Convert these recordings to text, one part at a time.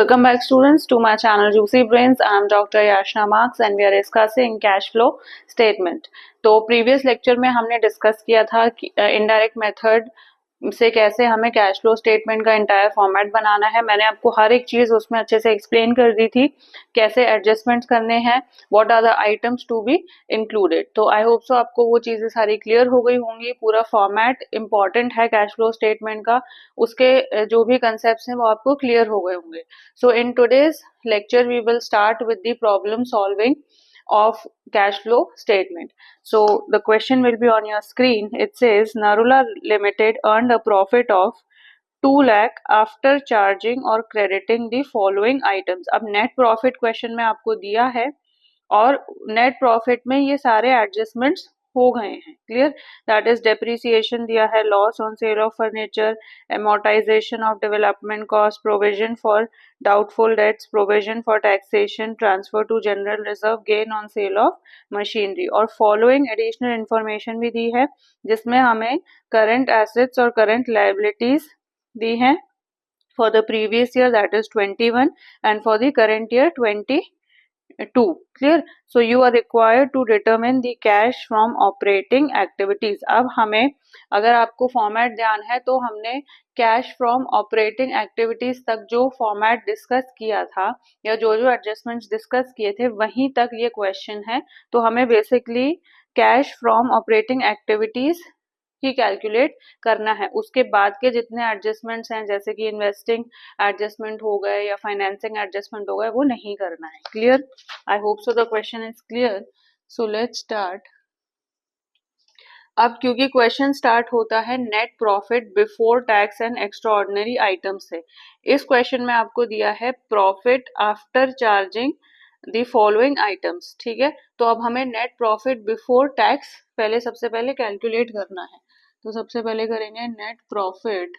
Welcome back students to my channel Juicy Brains. I am Dr. Yashna Marks and we are discussing cash flow statement. तो previous lecture में हमने discuss किया था कि indirect method से कैसे हमें कैश फ्लो स्टेटमेंट का इंटायर फॉर्मेट बनाना है। मैंने आपको हर एक चीज उसमें अच्छे से एक्सप्लेन कर दी थी, कैसे एडजस्टमेंट्स करने हैं, what are the items to be included. तो आई होप सो आपको वो चीजें सारी क्लियर हो गई होंगी। पूरा फॉर्मेट इंपॉर्टेंट है कैश फ्लो स्टेटमेंट का, उसके जो भी कंसेप्ट्स हैं वो आपको क्लियर हो गए होंगे। So in today's lecture we will start with the problem solving of cash flow statement. So the question will be on your screen. It says Narula Limited earned a profit of 2 lakh after charging or crediting the following items. अब net profit question में आपको दिया है और net profit में ये सारे adjustments हो गए हैं। क्लियर? दैट इज डेप्रिसिएशन दिया है, loss on sale of furniture, amortization of development cost, provision for doubtful debts, provision for taxation, transfer to general reserve, gain on sale of machinery. और following additional information भी दी है जिसमें हमें current assets और current liabilities दी हैं for the previous year that is 21 and for the current year 22. Clear? So you are required to determine the cash from operating activities. अब हमें, अगर आपको फॉर्मेट ध्यान है तो हमने कैश फ्रॉम ऑपरेटिंग एक्टिविटीज तक जो फॉर्मेट डिस्कस किया था या जो जो एडजस्टमेंट्स डिस्कस किए थे वहीं तक ये क्वेश्चन है। तो हमें basically cash from operating activities he calculate करना है। उसके बाद के जितने एडजस्टमेंट्स हैं जैसे कि इन्वेस्टिंग एडजस्टमेंट हो गए या फाइनेंसिंग एडजस्टमेंट हो गए वो नहीं करना है। Clear? I hope so the question is clear. So let's start. अब क्योंकि क्वेश्चन स्टार्ट होता है net profit before tax and extra ordinary item से, इस क्वेश्चन में आपको दिया है profit after charging the following items. ठीक है, तो अब हमें नेट प्रॉफिट बिफोर टैक्स पहले सबसे पहले कैलकुलेट करना है। तो सबसे पहले करेंगे नेट प्रॉफिट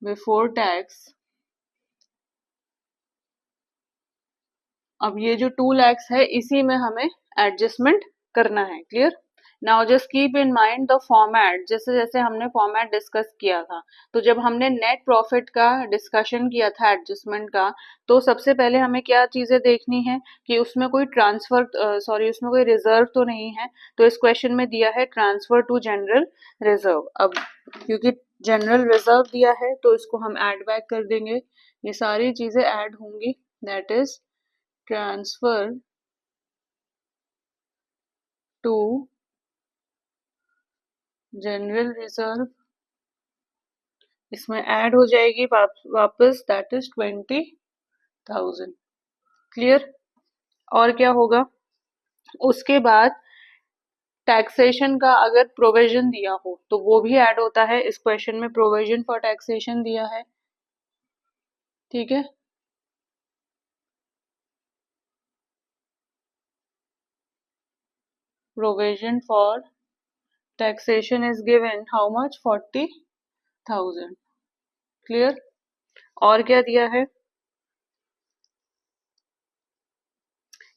बिफोर टैक्स। अब ये जो 2 lakhs है इसी में हमें एडजस्टमेंट करना है। Clear? Now just keep in mind the format, जैसे जैसे हमने फॉर्मेट डिस्कस किया था। तो जब हमने नेट प्रॉफिट का डिस्कशन किया था एडजस्टमेंट का, तो सबसे पहले हमें क्या चीजें देखनी है कि उसमें कोई उसमें कोई रिजर्व तो नहीं है। तो इस क्वेश्चन में दिया है ट्रांसफर टू जनरल रिजर्व। अब क्योंकि जनरल रिजर्व दिया है तो इसको हम ऐड बैक कर देंगे, ये सारी चीजें ऐड होंगी। That is transfer to general reserve, इसमें ऐड हो जाएगी वापस दैट इज 20,000। क्लियर? और क्या होगा उसके बाद टैक्सेशन का अगर प्रोविजन दिया हो तो वो भी ऐड होता है। इस क्वेश्चन में प्रोविजन फॉर टैक्सेशन दिया है। ठीक है, provision for taxation is given how much 40,000। Clear? और क्या दिया है?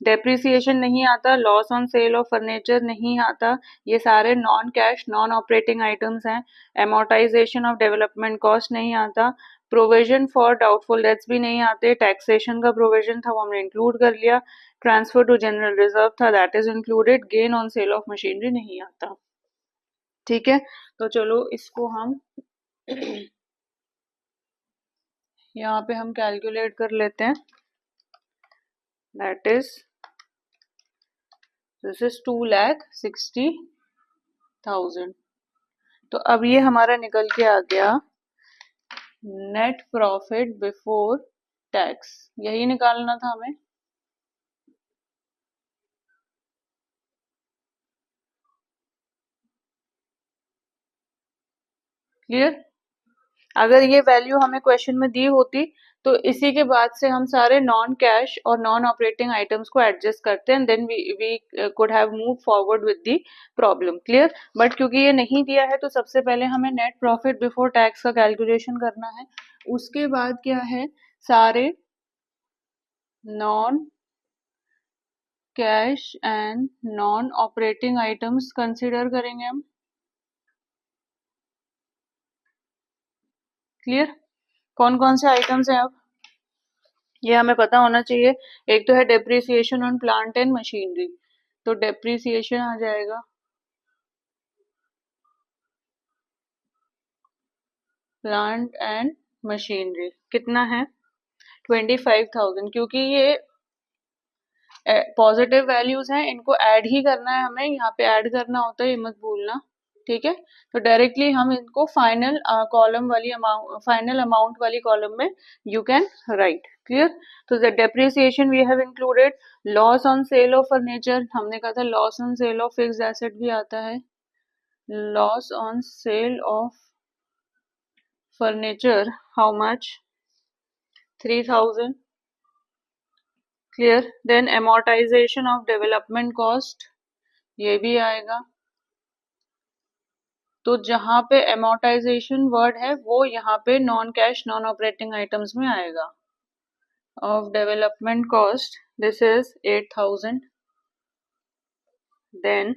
डेप्रिसिएशन नहीं आता, loss on sale of furniture नहीं आता, ये सारे non cash non operating items हैं। एमोर्टाइजेशन ऑफ डेवलपमेंट कॉस्ट नहीं आता, प्रोविजन फॉर डाउटफुल डेट्स भी नहीं आते, टैक्सेशन का प्रोविजन था वो हमने इंक्लूड कर लिया, ट्रांसफर टू जनरल रिजर्व था that is included, gain on sale of machinery नहीं आता। ठीक है, तो चलो इसको हम यहाँ पे हम कैलकुलेट कर लेते हैं। That is this is 2,60,000। तो अब ये हमारा निकल के आ गया नेट प्रॉफिट बिफोर टैक्स, यही निकालना था हमें। क्लियर? अगर ये वैल्यू हमें क्वेश्चन में दी होती तो इसी के बाद से हम सारे नॉन कैश और नॉन ऑपरेटिंग आइटम्स को एडजस्ट करते हैं, then we could have move forward with the problem. Clear? But क्योंकि ये नहीं दिया है तो सबसे पहले हमें नेट प्रॉफिट बिफोर टैक्स का कैलकुलेशन करना है। उसके बाद क्या है, सारे non cash and non operating items consider करेंगे हम। क्लियर? कौन कौन से आइटम्स हैं अब ये हमें पता होना चाहिए। एक तो है depreciation on plant and machinery, तो डेप्रिसिएशन आ जाएगा प्लांट एंड मशीनरी, कितना है 25,000। क्योंकि ये पॉजिटिव वैल्यूज हैं, इनको ऐड ही करना है हमें, यहाँ पे ऐड करना होता है, ये मत भूलना, ठीक है। तो डायरेक्टली हम इनको फाइनल कॉलम वाली अमाउंट, फाइनल अमाउंट वाली कॉलम में यू कैन राइट। क्लियर? तो the depreciation we have included, loss on sale of furniture, हमने कहा था loss on sale of fixed asset भी आता है, loss on sale of furniture how much 3,000। Clear? Then amortization of development cost, ये भी आएगा। तो जहां पे amortization वर्ड है वो यहाँ पे non cash non operating items में आएगा। Of development cost this is 8,000। Then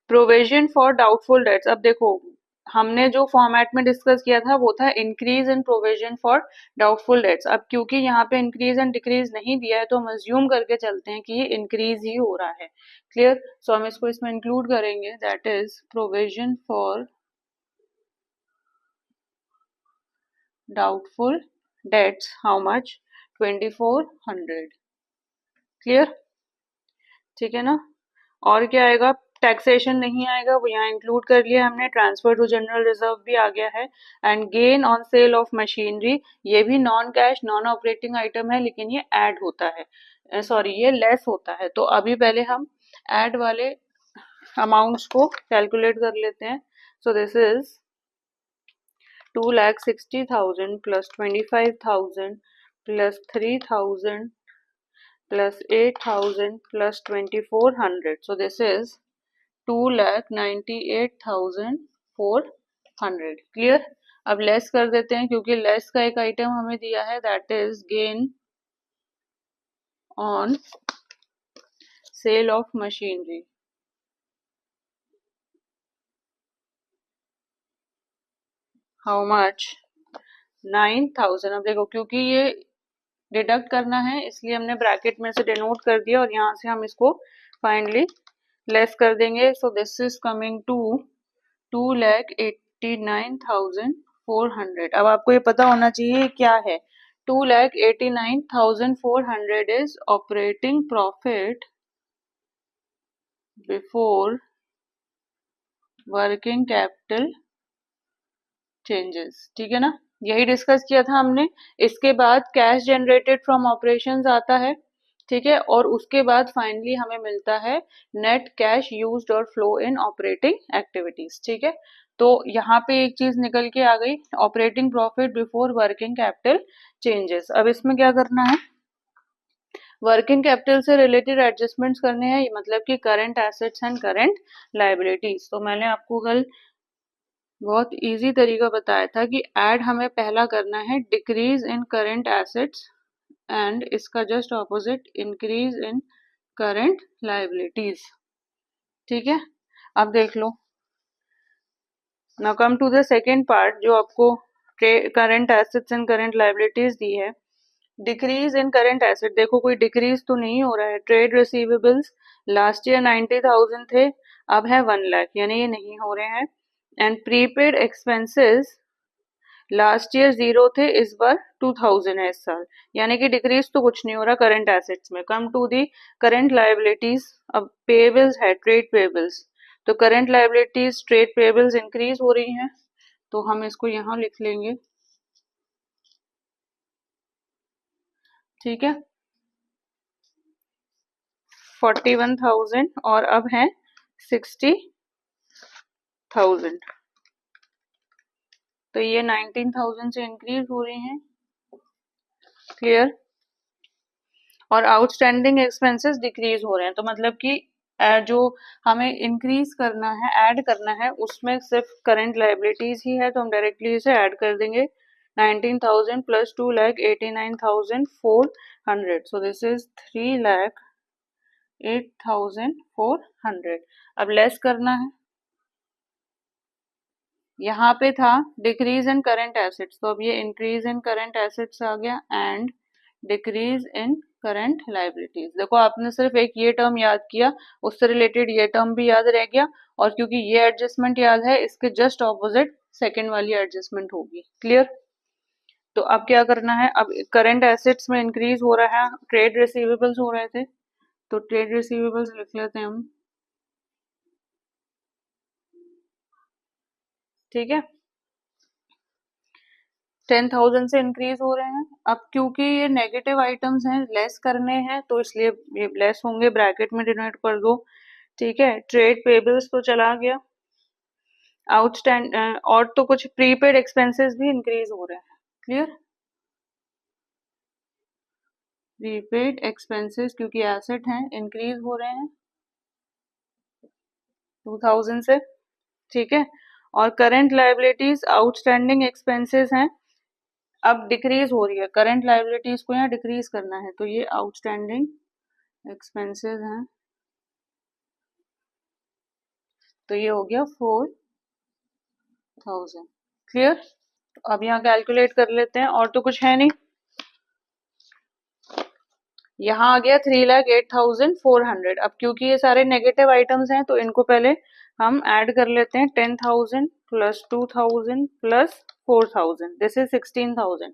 provision for doubtful debts, अब देखो हमने जो फॉर्मेट में डिस्कस किया था वो था increase in provision for doubtful debts. अब क्योंकि यहाँ पे इंक्रीज एंड डिक्रीज नहीं दिया है तो हम अज्यूम करके चलते हैं कि ये इंक्रीज ही हो रहा है। क्लियर? सो हम इसको इसमें इंक्लूड करेंगे, that is provision for doubtful dates how much 2,400। Clear? ठीक है ना? और क्या आएगा? टैक्सेशन नहीं आएगा, वो यहाँ इंक्लूड कर लिया हमने, ट्रांसफर टू जनरल रिजर्व भी आ गया है। And gain on sale of machinery, ये भी non cash non operating item है लेकिन ये ऐड होता है, सॉरी ये लेस होता है। तो अभी पहले हम ऐड वाले अमाउंट्स को कैलकुलेट कर लेते हैं। सो this is 2,60,000 plus 25,000 plus 3,000 plus 8,000 plus 2,400. So this is 2,98,400. Clear? अब लेस कर देते हैं क्योंकि लेस का एक आइटम हमें दिया है, that is gain on sale of machinery. How much 9,000। अब देखो क्योंकि ये डिडक्ट करना है इसलिए हमने ब्रैकेट में से डिनोट कर दिया और यहाँ से हम इसको फाइनली लेस कर देंगे। So this is coming to 2,89,400। अब आपको ये पता होना चाहिए क्या है। 2,89,400 is operating profit before working capital changes, ठीक है ना? यही डिस्कस किया था हमने। इसके बाद कैश जनरेटेड फ्रॉम ऑपरेशंस आता है, ठीक है, और उसके बाद फाइनली हमें मिलता है नेट कैश यूज्ड और फ्लो इन ऑपरेटिंग एक्टिविटीज, ठीक है। तो यहाँ पे एक चीज निकल के आ गई, operating profit before working capital changes. अब इसमें क्या करना है, वर्किंग कैपिटल से रिलेटेड एडजस्टमेंट्स करने हैं, मतलब कि current assets and current liabilities. तो मैंने आपको कल बहुत इजी तरीका बताया था कि ऐड हमें पहला करना है decrease in current assets and इसका just opposite increase in current liabilities, ठीक है। अब देख लो, now come to the second part जो आपको current assets and current liabilities दी है। डिक्रीज इन करंट एसेट, देखो कोई डिक्रीज तो नहीं हो रहा है। ट्रेड रिसीवेबल्स लास्ट ईयर 90,000 थे, अब है 1 लाख, यानी ये नहीं हो रहे हैं। And prepaid expenses last year 0 थे, इस बार 2,000 है इस साल, यानी कि डिक्रीज तो कुछ नहीं हो रहा करंट एसेट्स में। Come to the current liabilities, अब पेएबल्स है, ट्रेड पेएबल्स, तो current liabilities trade payables increase हो रही हैं, तो हम इसको यहाँ लिख लेंगे, ठीक है। 41,000 और अब है 60,000, तो ये 19,000 से इंक्रीज हो रही हैं। क्लियर? और आउटस्टैंडिंग एक्सपेंसेस डिक्रीज हो रहे हैं, तो मतलब कि जो हमें इंक्रीज करना है, ऐड करना है, उसमें सिर्फ करंट लायबिलिटीज ही है, तो हम डायरेक्टली इसे ऐड कर देंगे। 19,000 प्लस 2,89,400, सो दिस इज 3,08,400। अब लेस करना है, यहाँ पे था डिक्रीज इन करंट एसेट्स, तो अब ये इंक्रीज इन करंट एसेट्स आ गया and decrease in current liabilities. देखो आपने सिर्फ एक ये टर्म याद किया, उससे रिलेटेड ये टर्म भी याद रह गया, और क्योंकि ये एडजस्टमेंट याद है, इसके जस्ट ऑपोजिट सेकेंड वाली एडजस्टमेंट होगी। क्लियर? तो अब क्या करना है, अब करंट एसेट्स में इंक्रीज हो रहा है, ट्रेड रिसीवेबल्स हो रहे थे, तो ट्रेड रिसीवेबल्स लिख लेते हैं हम। ठीक है, 10,000 से इंक्रीज हो रहे हैं। अब क्योंकि ये नेगेटिव आइटम्स हैं, लेस करने हैं, तो इसलिए ये लेस होंगे, ब्रैकेट में डिनोट कर दो। ठीक है, ट्रेड पेबल्स तो चला गया, आउटस्टैंड और तो कुछ प्रीपेड एक्सपेंसेस भी इंक्रीज हो रहे हैं। क्लियर? प्रीपेड एक्सपेंसेस क्योंकि एसेट हैं, इंक्रीज हो रहे हैं 2000 से। ठीक है, और करंट लायबिलिटीज आउटस्टैंडिंग एक्सपेंसेस हैं, अब डिक्रीज हो रही है, करंट लायबिलिटीज को यहाँ डिक्रीज करना है, तो ये आउटस्टैंडिंग एक्सपेंसेस हैं, तो ये हो गया 4000। क्लियर? अब यहाँ कैलकुलेट कर लेते हैं, और तो कुछ है नहीं। यहाँ आ गया 3,08,400। अब क्योंकि ये सारे नेगेटिव आइटम्स हैं, तो इनको पहले हम ऐड कर लेते हैं। 10,000 प्लस 2,000 प्लस 4,000, दिस इज 16,000।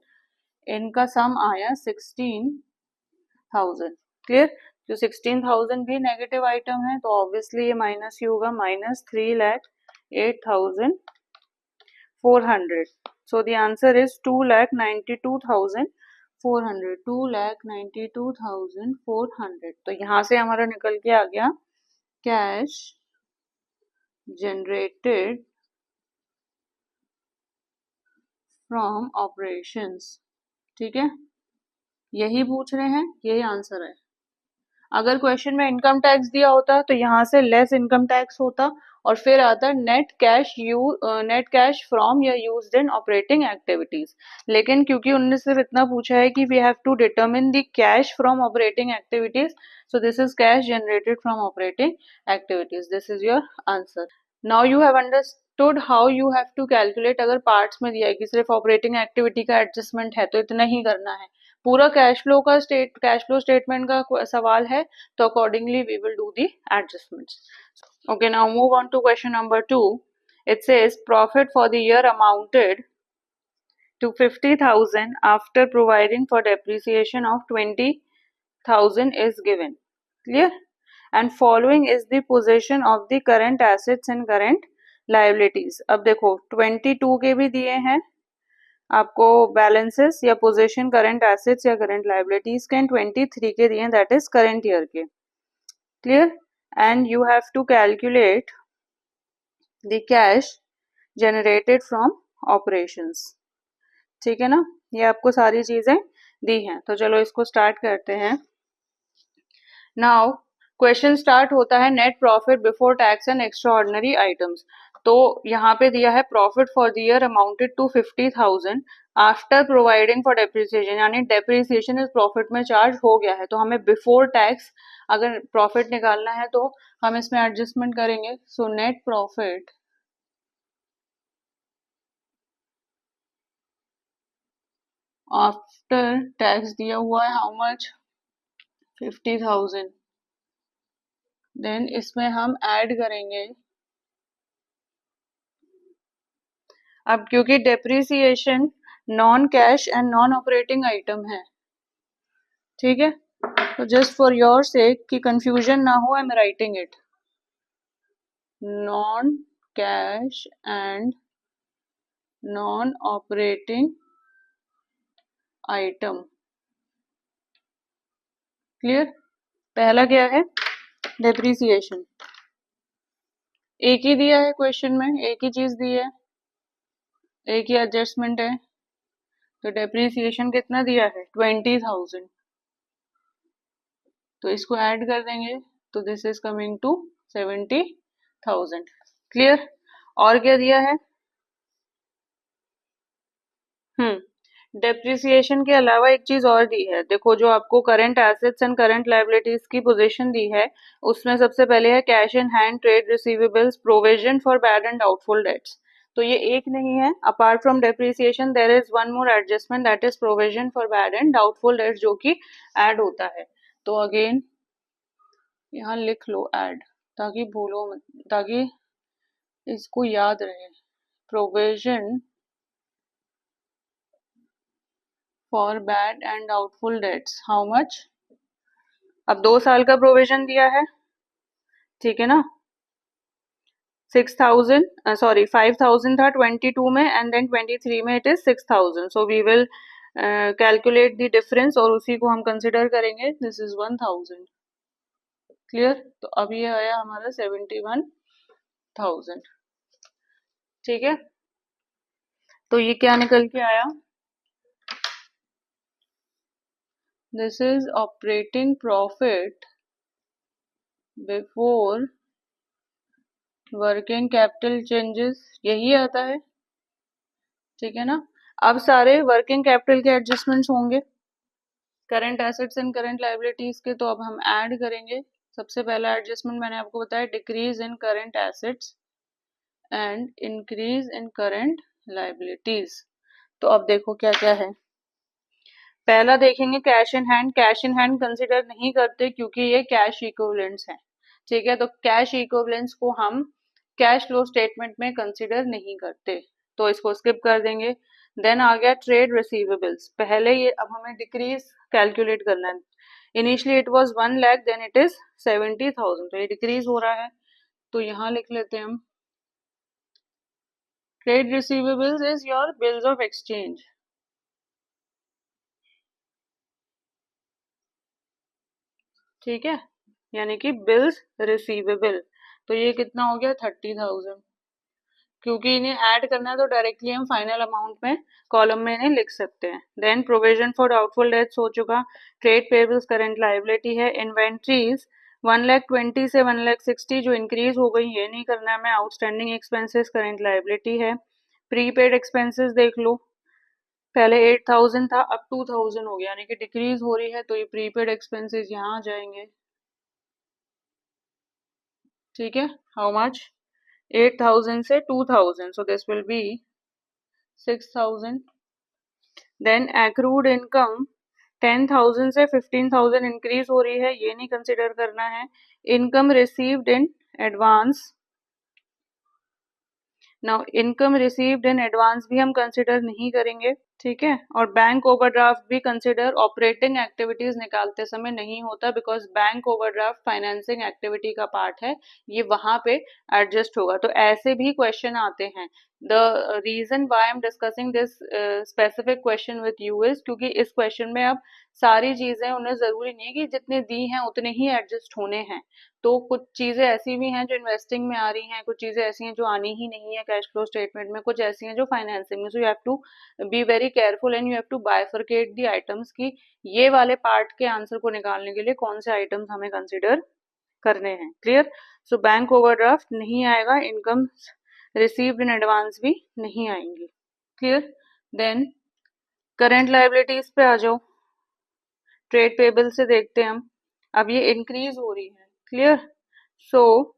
इनका सम आया 16,000। क्लियर? जो 16,000 भी नेगेटिव आइटम है, तो ऑब्वियसली ये माइनस ही होगा, minus 3,08,400। So the answer is 2,92,400, 2,92,400। तो यहाँ से हमारा निकल के आ गया कैश जनरेटेड फ्रॉम ऑपरेशंस। ठीक है, यही पूछ रहे हैं, यही आंसर है। अगर क्वेश्चन में इनकम टैक्स दिया होता तो यहाँ से लेस इनकम टैक्स होता, और फिर आता नेट कैश फ्रॉम या यूज्ड इन ऑपरेटिंग एक्टिविटीज। लेकिन क्योंकि उनने सिर्फ इतना पूछा है कि we have to determine the cash from operating activities, so this is cash generated from operating activities, this is your answer. Now you have understood how you have to calculate. अगर parts में दिया है कि सिर्फ operating activity का adjustment है, तो इतना ही करना है। पूरा कैश फ्लो स्टेटमेंट का सवाल है, तो accordingly we will do the adjustments. Okay, now move on to question number 2. It says profit for the year amounted to 50,000 after providing for depreciation of 20,000 is given. Clear? And following is the position of the current assets and current liabilities. अब देखो 22 के भी दिए हैं आपको balances या position current assets या current liabilities के, 23 के दिए हैं, दैट इज करंट ईयर के। Clear? And you have to calculate the cash generated from operations. ठीक है ना, ये आपको सारी चीजें दी हैं, तो चलो इसको स्टार्ट करते हैं। नाउ क्वेश्चन स्टार्ट होता है net profit before tax and extraordinary items. तो यहाँ पे दिया है profit for the year amounted to 50,000 after providing for depreciation, यानी डेप्रिसिएशन इस प्रॉफिट में चार्ज हो गया है, तो हमें बिफोर टैक्स अगर प्रॉफिट निकालना है तो हम इसमें एडजस्टमेंट करेंगे। So net profit after tax दिया हुआ है हाउ मच, 50,000। देन इसमें हम ऐड करेंगे, अब क्योंकि depreciation non cash and non operating item है, ठीक है, तो जस्ट फॉर योर सेक कि कंफ्यूजन ना हो, I am writing it, non cash and non operating item. Clear? पहला क्या है, डेप्रिसिएशन, एक ही दिया है क्वेश्चन में, एक ही चीज दी है, एक ही एडजस्टमेंट है, तो डेप्रिसिएशन कितना दिया है, 20,000, तो इसको ऐड कर देंगे, तो this is coming to 70,000। Clear? और क्या दिया है, डेप्रिसिएशन के अलावा एक चीज और दी है, देखो जो आपको current assets and current liabilities की पोजीशन दी है, उसमें सबसे पहले है cash in hand, trade receivables, provision for bad and doubtful debts. तो ये एक नहीं है, apart from depreciation there is one more adjustment that is provision for bad and doubtful debts, जो कि ऐड होता है। तो अगेन यहाँ लिख लो ऐड, ताकि भूलो मत, ताकि इसको याद रहे। Provision for bad and doubtful dates, how much? अब 2 साल का प्रोविजन दिया है, ठीक है ना। 6,000 सॉरी 5,000 था 22 में, एंड देन 23 में it is 6,000। So we will calculate the difference और उसी को हम कंसिडर करेंगे। This is 1,000। क्लियर? तो अब ये आया हमारा 71,000। ठीक है, तो ये क्या निकल के आया? This is operating profit before working capital changes, यही आता है, ठीक है ना। अब सारे वर्किंग कैपिटल के एडजस्टमेंट्स होंगे current assets and current liabilities के, तो अब हम ऐड करेंगे। सबसे पहला एडजस्टमेंट मैंने आपको बताया, decrease in current assets and increase in current liabilities. तो अब देखो क्या क्या है। पहला देखेंगे cash in hand. Cash in hand consider नहीं करते क्योंकि ये कैश इक्विवेलेंट्स हैं, ठीक है। तो कैश इक्विवेलेंट्स को हम कैश फ्लो स्टेटमेंट में कंसिडर नहीं करते, तो इसको स्किप कर देंगे। देन आ गया ट्रेड रिसीवेबल्स। पहले ये, अब हमें डिक्रीज कैलकुलेट करना है। Initially it was 1 lakh, then it is 70,000, तो ये डिक्रीज हो रहा है। तो यहाँ लिख लेते हैं हम, trade receivables is your bills of exchange, ठीक है, यानी कि बिल्स रिसीवेबल। तो ये कितना हो गया? 30,000। क्योंकि इन्हें ऐड करना है तो डायरेक्टली हम फाइनल अमाउंट में कॉलम में इन्हें लिख सकते हैं। Then provision for doubtful debts हो चुका। ट्रेड पेबल्स करंट लायबिलिटी है। इन्वेंट्रीज 1,20,000 से 1,60,000 जो इंक्रीज हो गई, ये नहीं करना है हमें। आउटस्टैंडिंग एक्सपेंसेस करंट लायबिलिटी है। प्रीपेड एक्सपेंसेस देख लो, पहले 8,000 था, अब 2,000 हो गया, यानी कि डिक्रीज हो रही है, तो ये प्रीपेड एक्सपेंसेस यहाँ आ जाएंगे, ठीक है। How much? 8,000 से 2,000, so this will be 6,000. Then accrued income 10,000 से 15,000 इंक्रीज हो रही है, ये नहीं कंसिडर करना है। Income received in advance, now income received in advance भी हम कंसिडर नहीं करेंगे, ठीक है। और बैंक ओवरड्राफ्ट भी कंसिडर ऑपरेटिंग एक्टिविटीज निकालते समय नहीं होता, because bank overdraft financing activity का पार्ट है, ये वहां पे एडजस्ट होगा। तो ऐसे भी क्वेश्चन आते हैं। The reason why I am discussing this specific question with you is, क्योंकि इस क्वेश्चन में अब सारी चीजें, उन्हें जरूरी नहीं है कि जितने दी हैं उतने ही एडजस्ट होने हैं। तो कुछ चीजें ऐसी भी हैं जो इन्वेस्टिंग में आ रही हैं, कुछ चीजें ऐसी हैं जो आनी ही नहीं है कैश फ्लो स्टेटमेंट में, कुछ ऐसी हैं जो फाइनेंसिंग में। So you have to be very careful and you have to bifurcate the items की ये वाले पार्ट के आंसर को निकालने के लिए कौन से आइटम्स हमें कंसिडर करने हैं। क्लियर? सो बैंक ओवरड्राफ्ट नहीं आएगा, इनकम रिसीव्ड इन एडवांस भी नहीं आएंगी। क्लियर? देन करंट लायबिलिटीज पे आ जाओ। ट्रेड पेबल से देखते हैं हम, अब ये इंक्रीज हो रही है। क्लियर? सो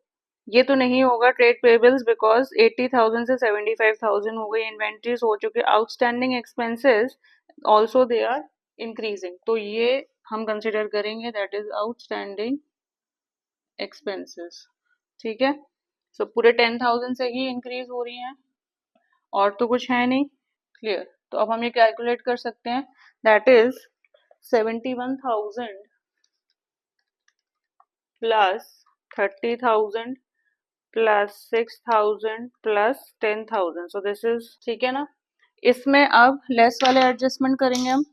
ये तो नहीं होगा ट्रेड पेबल्स, बिकॉज 80,000 से 75,000 हो गई। इन्वेंट्रीज हो चुके। Outstanding expenses also they are increasing, तो ये हम कंसिडर करेंगे, दैट इज आउटस्टैंडिंग एक्सपेंसेस, ठीक है। सो पूरे 10,000 से ही इंक्रीज हो रही हैं, और तो कुछ है नहीं। क्लियर? तो अब हम ये कैलकुलेट कर सकते हैं, that is 71,000 plus 30,000 plus 6,000 plus 10,000, so this is, ठीक है ना। इसमें अब लेस वाले एडजस्टमेंट करेंगे हम।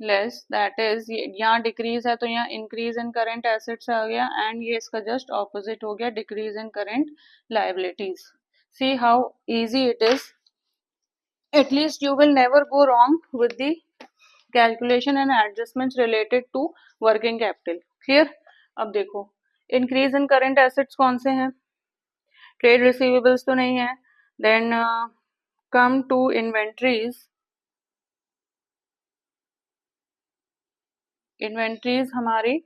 लेस दैट इज, यहाँ डिक्रीज है तो यहाँ इंक्रीज इन करंट एसेट्स आ गया, एंड ये इसका जस्ट ऑपोजिट हो गया, decrease in current liabilities. See how easy it is. At least you will never go wrong with the calculation and adjustments related to working capital. Clear? अब देखो, increase in current assets कौन से हैं? Trade receivables तो नहीं है। Then come to inventories. Inventories हमारी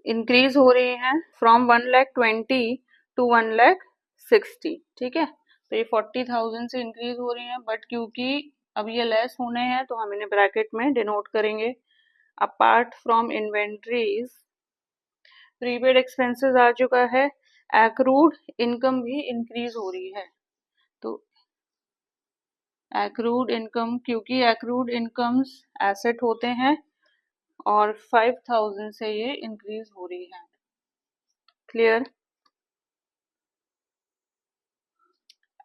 increase हो रही हैं फ्रॉम 1,20,000 to 1,60,000, ठीक है। तो ये 40,000 से इंक्रीज हो रही है, बट क्योंकि अब ये लेस होने हैं तो हम इन्हें ब्रैकेट में डिनोट करेंगे। Apart from inventories prepaid expenses आ चुका है, एक्रूड इनकम भी इंक्रीज हो रही है। तो एक्रूड इनकम, क्योंकि एक्रूड इनकम्स एसेट होते हैं और 5,000 से ये इंक्रीज हो रही है। Clear.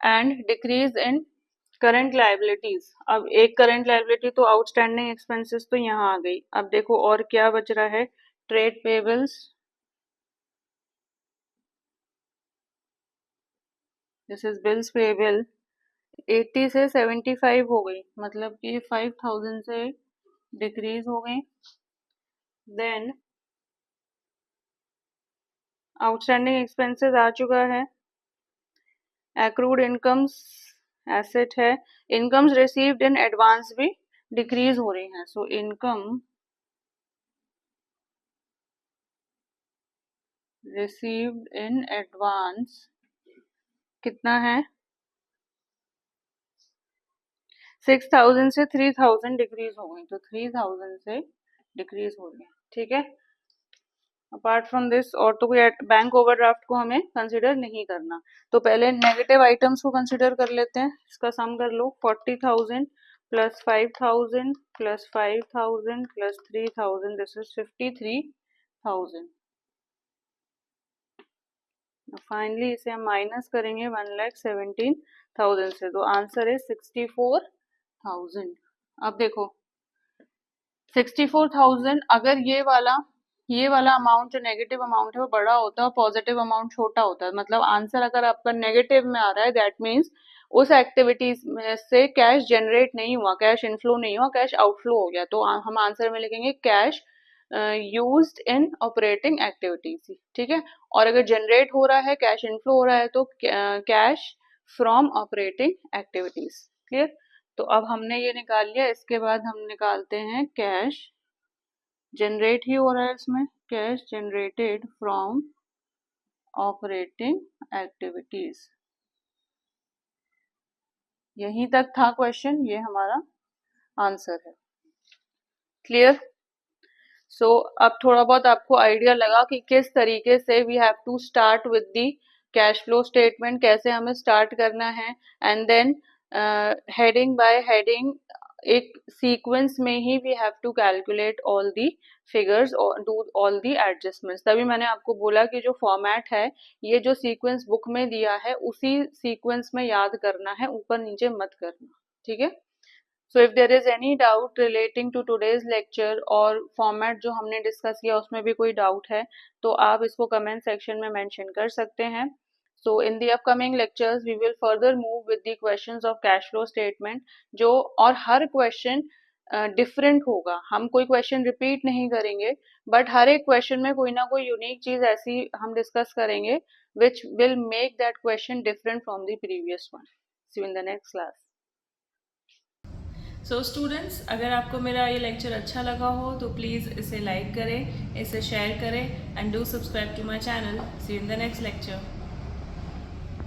And decrease in current liabilities. अब एक करंट लायबिलिटी तो आउटस्टैंडिंग एक्सपेंसेस तो यहाँ आ गई। अब देखो और क्या बच रहा है, trade payables, this is bills payable, 80 से 75 हो गई, मतलब कि 5,000 से डिक्रीज हो गई। देन आउटस्टैंडिंग एक्सपेंसेस आ चुका है, एक्रूड इनकम्स एसेट है, इनकम्स रिसीव्ड इन एडवांस भी डिक्रीज हो रही हैं। So income received in advance कितना है, 6,000 से 3,000 डिक्रीज हो गई, तो 3,000 से डिक्रीज हो गई, ठीक है। अपार्ट फ्रॉम दिस और तो कोई बैंक ओवरड्राफ्ट को हमें कंसिडर नहीं करना। तो पहले नेगेटिव आइटम्स को कंसिडर कर लेते हैं। इसका सम कर लो, 40,000 plus 5,000 plus 5,000 plus 3,000, this is 53,000। Finally इसे हम माइनस करेंगे 1,17,000 से, तो आंसर है 64,000। अब देखो 64,000, अगर ये वाला अमाउंट जो नेगेटिव अमाउंट है वो बड़ा होता है और पॉजिटिव अमाउंट छोटा होता है, मतलब आंसर अगर आपका नेगेटिव में आ रहा है दैट मीन्स उस एक्टिविटीज में से कैश जनरेट नहीं हुआ, कैश इनफ्लो नहीं हुआ, कैश आउटफ्लो हो गया। तो हम आंसर में लिखेंगे cash used in operating activities, ठीक है। और अगर जनरेट हो रहा है, कैश इनफ्लो हो रहा है, तो cash from operating activities. Clear. तो अब हमने ये निकाल लिया, इसके बाद हम निकालते हैं कैश जनरेट ही हो रहा है इसमें, cash generated from operating activities. यहीं तक था क्वेश्चन, ये हमारा आंसर है। क्लियर। सो अब थोड़ा बहुत आपको आइडिया लगा कि किस तरीके से we have to start with the cash flow statement, कैसे हमें स्टार्ट करना है, and then heading by heading एक सीक्वेंस में ही we have to calculate all the figures और डू ऑल दी एडजस्टमेंट्स। तभी मैंने आपको बोला कि जो फॉर्मेट है, ये जो सीक्वेंस बुक में दिया है उसी सीक्वेंस में याद करना है, ऊपर नीचे मत करना, ठीक है। So if there is any doubt relating to today's lecture और फॉर्मेट जो हमने डिस्कस किया उसमें भी कोई डाउट है तो आप इसको कमेंट सेक्शन में मेंशन कर सकते हैं। So in the upcoming lectures we will further move with the questions of cash flow statement, जो और हर क्वेश्चन डिफरेंट होगा, हम कोई क्वेश्चन रिपीट नहीं करेंगे, बट हर एक क्वेश्चन में कोई ना कोई यूनिक चीज ऐसी हम डिस्कस करेंगे which will make that question different from the previous one. See you in the next class. So students, अगर आपको मेरा ये लेक्चर अच्छा लगा हो तो प्लीज़ इसे लाइक करें, इसे शेयर करें and do subscribe to my channel. See you in the next lecture.